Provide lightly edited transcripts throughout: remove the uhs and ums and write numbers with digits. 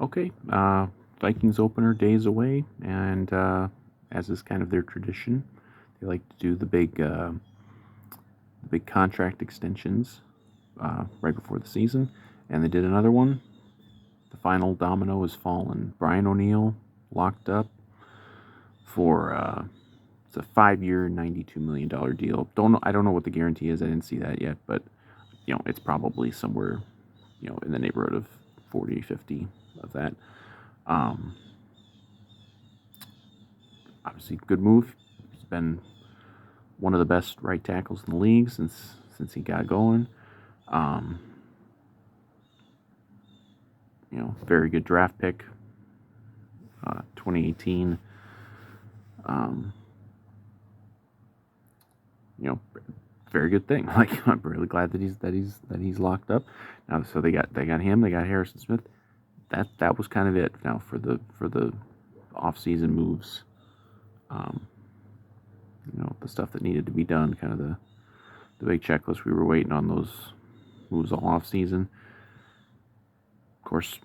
Okay, Vikings opener days away, and as is kind of their tradition, they like to do the big contract extensions right before the season, and they did another one. The final domino has fallen. Brian O'Neill locked up for it's a 5-year, $92 million deal. I don't know what the guarantee is. I didn't see that yet, but it's probably somewhere in the neighborhood of 40, 50 of that. Um, Obviously, good move. He's been one of the best right tackles in the league since he got going. Um, Very good draft pick. 2018. Um, you know, Very good thing. Like, I'm really glad that he's locked up now. So they got him. They got Harrison Smith. That was kind of it now for the off-season moves. Um, the stuff that needed to be done, kind of the big checklist. We were waiting on those moves all off season. Of course,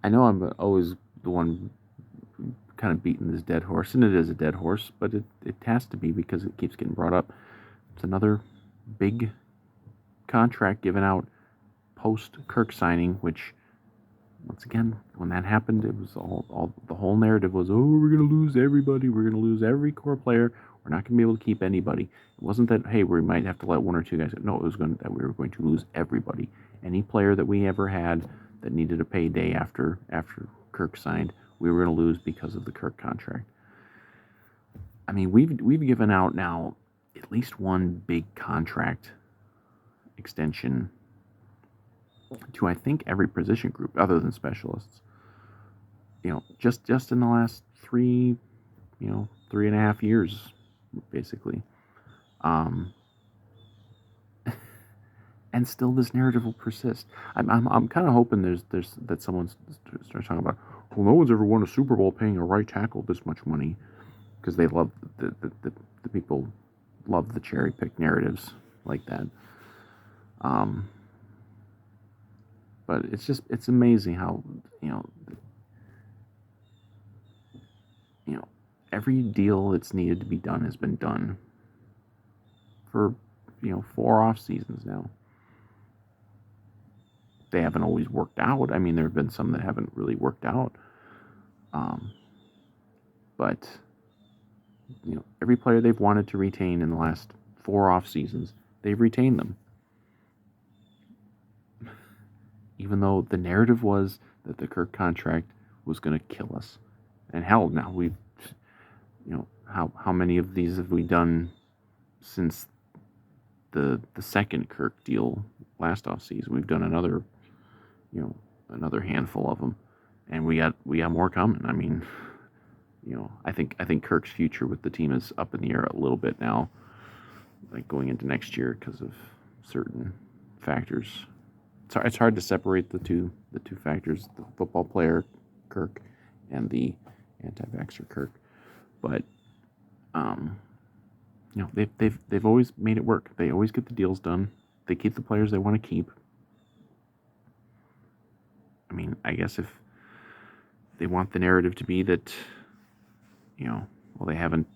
I know I'm always the one kind of beating this dead horse, and it is a dead horse, but it has to be because it keeps getting brought up. It's another big contract given out post Kirk signing, which once again, when that happened, it was all the whole narrative was, oh, we're gonna lose everybody, we're gonna lose every core player, we're not gonna be able to keep anybody. It wasn't that, hey, we might have to let one or two guys go. No, it was that we were going to lose everybody. Any player that we ever had that needed a payday after Kirk signed, we were gonna lose because of the Kirk contract. I mean, we've given out now at least one big contract extension to, I think, every position group other than specialists. Just in the last 3.5 years, basically. Um, and still, this narrative will persist. I'm kind of hoping there's that someone starts talking about, well, no one's ever won a Super Bowl paying a right tackle this much money, because they love the people love the cherry pick narratives like that. But it's amazing how every deal that's needed to be done has been done for 4 off seasons now. They haven't always worked out. I mean, there have been some that haven't really worked out. But every player they've wanted to retain in the last 4 off seasons, they've retained them. Even though the narrative was that the Kirk contract was going to kill us. And hell, now we've, how many of these have we done since the second Kirk deal last off season? We've done another handful of them, and we got more coming. I mean, I think Kirk's future with the team is up in the air a little bit now, like going into next year because of certain factors. It's hard to separate the two factors: the football player Kirk and the anti-vaxxer Kirk. But they've always made it work. They always get the deals done. They keep the players they want to keep. I mean, I guess if they want the narrative to be that, they haven't,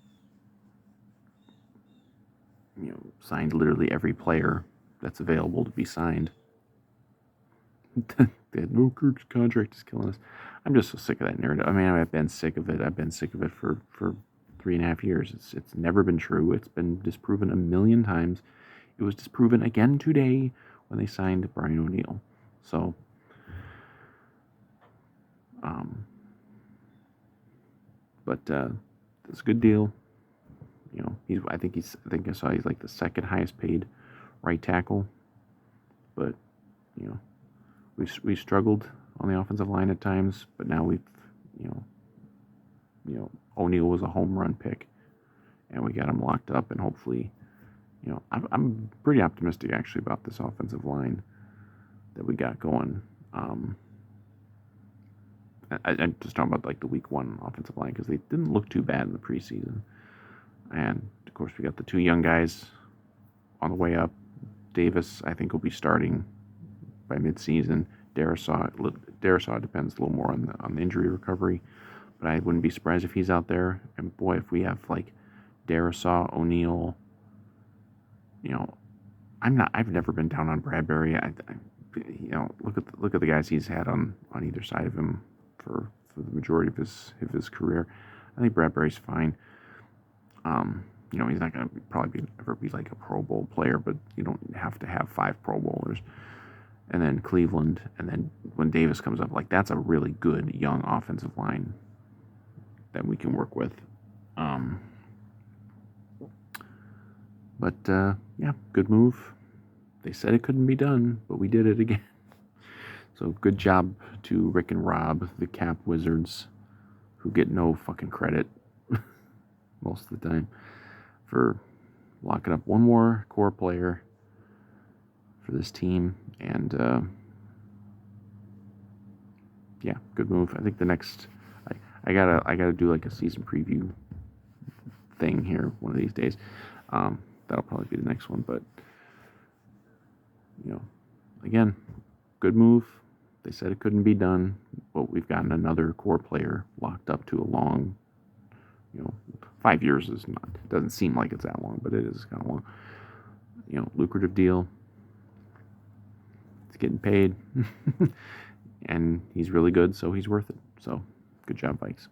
signed literally every player that's available to be signed. They had no, Kirk's contract is killing us. I'm just so sick of that narrative. I mean, I've been sick of it. I've been sick of it for 3.5 years. It's never been true. It's been disproven a million times. It was disproven again today when they signed Brian O'Neill. So, but it's a good deal. I think I saw he's like the second highest paid right tackle. But we've struggled on the offensive line at times, but now we've O'Neill was a home run pick, and we got him locked up, and hopefully, I'm pretty optimistic actually about this offensive line that we got going. I'm just talking about like the week 1 offensive line because they didn't look too bad in the preseason, and of course we got the 2 young guys on the way up. Davis, I think, will be starting by midseason. Darisaw depends a little more on the injury recovery, but I wouldn't be surprised if he's out there. And boy, if we have like Darisaw, O'Neal, you know, I've never been down on Bradbury. Look at the guys he's had on either side of him for the majority of his career. I think Bradbury's fine. He's not going to probably ever be like a Pro Bowl player, but you don't have to have 5 Pro Bowlers. And then Cleveland, and then when Davis comes up, like that's a really good young offensive line that we can work with. Yeah, good move. They said it couldn't be done, but we did it again. So good job to Rick and Rob, the Cap Wizards, who get no fucking credit most of the time, for locking up one more core player for this team. And yeah, good move. I think the next I gotta do like a season preview thing here one of these days. That'll probably be the next one, but again, good move. They said it couldn't be done, but we've gotten another core player locked up to a long, 5 years doesn't seem like it's that long, but it is kind of long. Lucrative deal. It's getting paid, and he's really good, so he's worth it. So, good job, Vikes.